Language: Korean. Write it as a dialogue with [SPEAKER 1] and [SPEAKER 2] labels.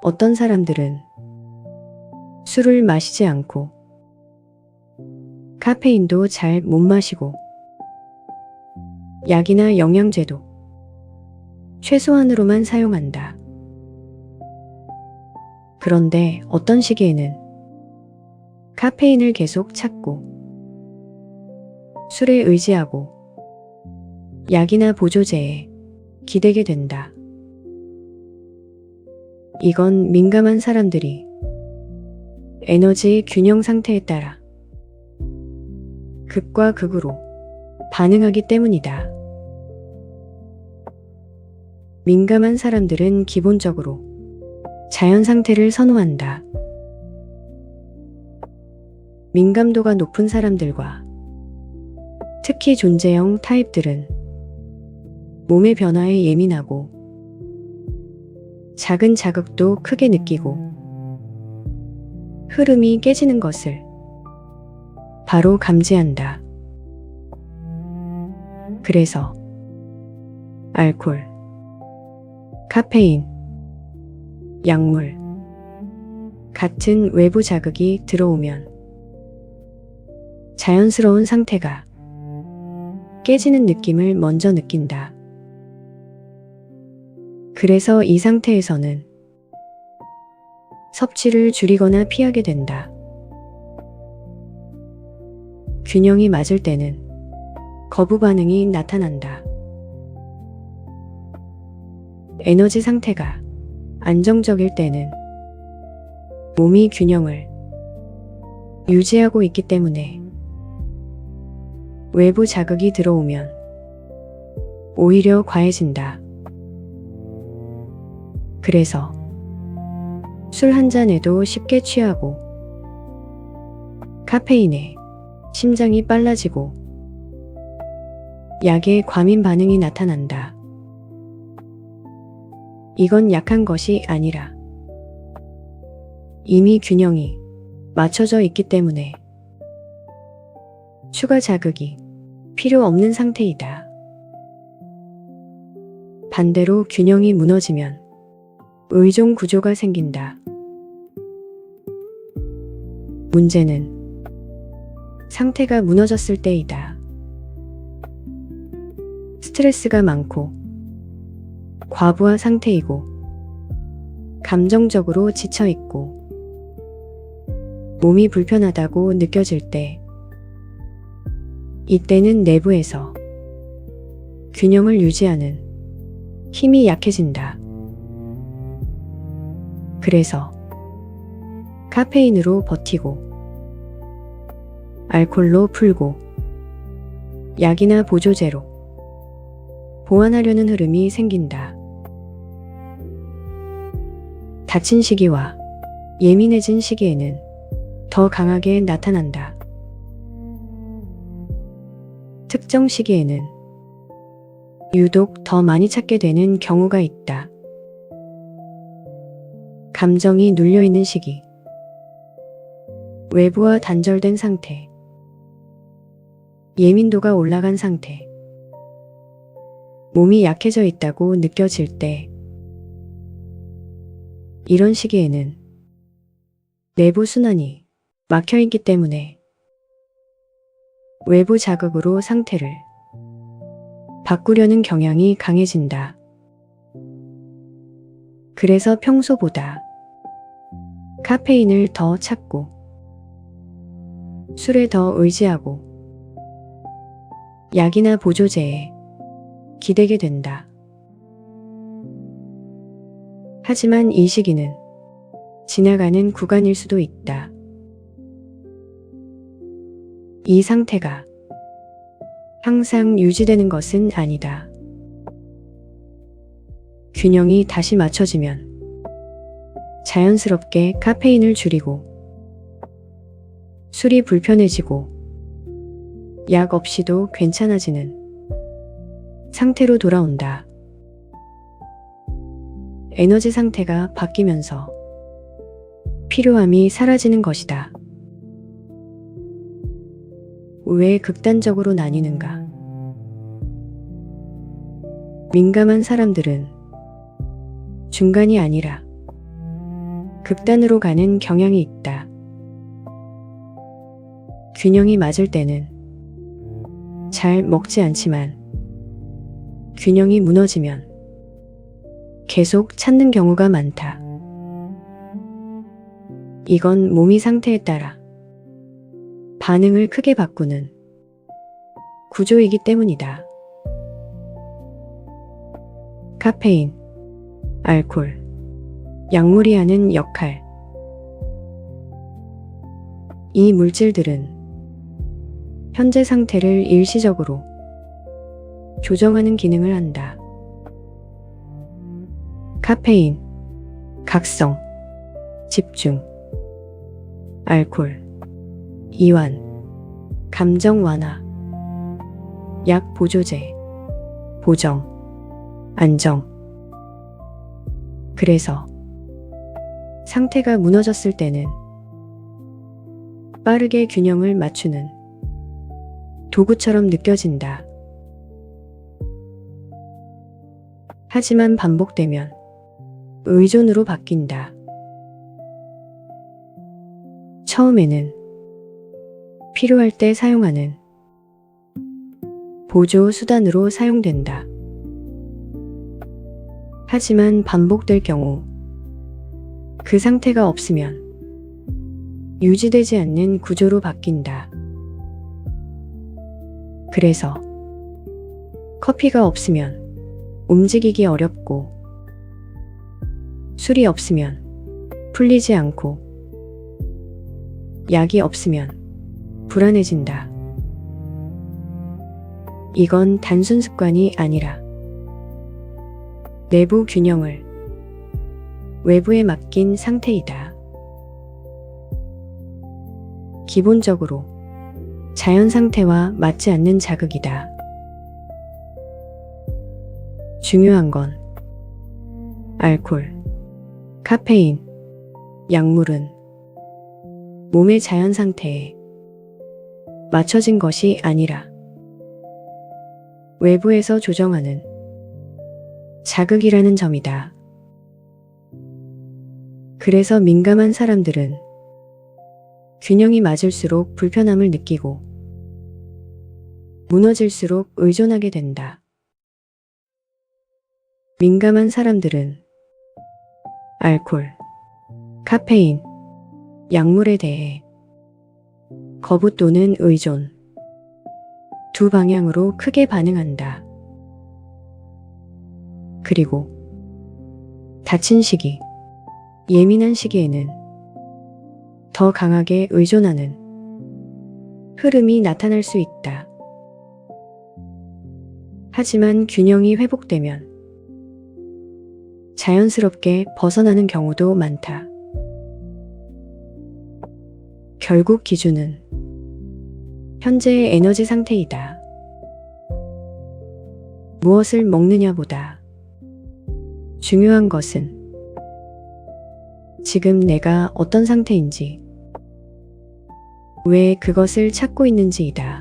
[SPEAKER 1] 어떤 사람들은 술을 마시지 않고 카페인도 잘 못 마시고 약이나 영양제도 최소한으로만 사용한다. 그런데 어떤 시기에는 카페인을 계속 찾고 술에 의지하고 약이나 보조제에 기대게 된다. 이건 민감한 사람들이 에너지 균형 상태에 따라 극과 극으로 반응하기 때문이다. 민감한 사람들은 기본적으로 자연 상태를 선호한다. 민감도가 높은 사람들과 특히 존재형 타입들은 몸의 변화에 예민하고 작은 자극도 크게 느끼고 흐름이 깨지는 것을 바로 감지한다. 그래서 알코올, 카페인, 약물 같은 외부 자극이 들어오면 자연스러운 상태가 깨지는 느낌을 먼저 느낀다. 그래서 이 상태에서는 섭취를 줄이거나 피하게 된다. 균형이 맞을 때는 거부 반응이 나타난다. 에너지 상태가 안정적일 때는 몸이 균형을 유지하고 있기 때문에 외부 자극이 들어오면 오히려 과해진다. 그래서 술 한 잔에도 쉽게 취하고 카페인에 심장이 빨라지고 약에 과민 반응이 나타난다. 이건 약한 것이 아니라 이미 균형이 맞춰져 있기 때문에 추가 자극이 필요 없는 상태이다. 반대로 균형이 무너지면 의존 구조가 생긴다. 문제는 상태가 무너졌을 때이다. 스트레스가 많고 과부하 상태이고 감정적으로 지쳐있고 몸이 불편하다고 느껴질 때 이때는 내부에서 균형을 유지하는 힘이 약해진다. 그래서 카페인으로 버티고 알코올로 풀고 약이나 보조제로 보완하려는 흐름이 생긴다. 다친 시기와 예민해진 시기에는 더 강하게 나타난다. 특정 시기에는 유독 더 많이 찾게 되는 경우가 있다. 감정이 눌려있는 시기, 외부와 단절된 상태, 예민도가 올라간 상태, 몸이 약해져 있다고 느껴질 때, 이런 시기에는 내부 순환이 막혀있기 때문에 외부 자극으로 상태를 바꾸려는 경향이 강해진다. 그래서 평소보다 카페인을 더 찾고 술에 더 의지하고 약이나 보조제에 기대게 된다. 하지만 이 시기는 지나가는 구간일 수도 있다. 이 상태가 항상 유지되는 것은 아니다. 균형이 다시 맞춰지면 자연스럽게 카페인을 줄이고 술이 불편해지고 약 없이도 괜찮아지는 상태로 돌아온다. 에너지 상태가 바뀌면서 필요함이 사라지는 것이다. 왜 극단적으로 나뉘는가? 민감한 사람들은 중간이 아니라 극단으로 가는 경향이 있다. 균형이 맞을 때는 잘 먹지 않지만 균형이 무너지면 계속 찾는 경우가 많다. 이건 몸의 상태에 따라 반응을 크게 바꾸는 구조이기 때문이다. 카페인, 알코올, 약물이 하는 역할. 이 물질들은 현재 상태를 일시적으로 조정하는 기능을 한다. 카페인, 각성, 집중. 알코올, 이완, 감정 완화. 약 보조제, 보정, 안정. 그래서 상태가 무너졌을 때는 빠르게 균형을 맞추는 도구처럼 느껴진다. 하지만 반복되면 의존으로 바뀐다. 처음에는 필요할 때 사용하는 보조 수단으로 사용된다. 하지만 반복될 경우 그 상태가 없으면 유지되지 않는 구조로 바뀐다. 그래서 커피가 없으면 움직이기 어렵고 술이 없으면 풀리지 않고 약이 없으면 불안해진다. 이건 단순 습관이 아니라 내부 균형을 외부에 맡긴 상태이다. 기본적으로 자연 상태와 맞지 않는 자극이다. 중요한 건 알코올, 카페인, 약물은 몸의 자연 상태에 맞춰진 것이 아니라 외부에서 조정하는 자극이라는 점이다. 그래서 민감한 사람들은 균형이 맞을수록 불편함을 느끼고 무너질수록 의존하게 된다. 민감한 사람들은 알코올, 카페인, 약물에 대해 거부 또는 의존 두 방향으로 크게 반응한다. 그리고 다친 시기, 예민한 시기에는 더 강하게 의존하는 흐름이 나타날 수 있다. 하지만 균형이 회복되면 자연스럽게 벗어나는 경우도 많다. 결국 기준은 현재의 에너지 상태이다. 무엇을 먹느냐보다 중요한 것은 지금 내가 어떤 상태인지, 왜 그것을 찾고 있는지이다.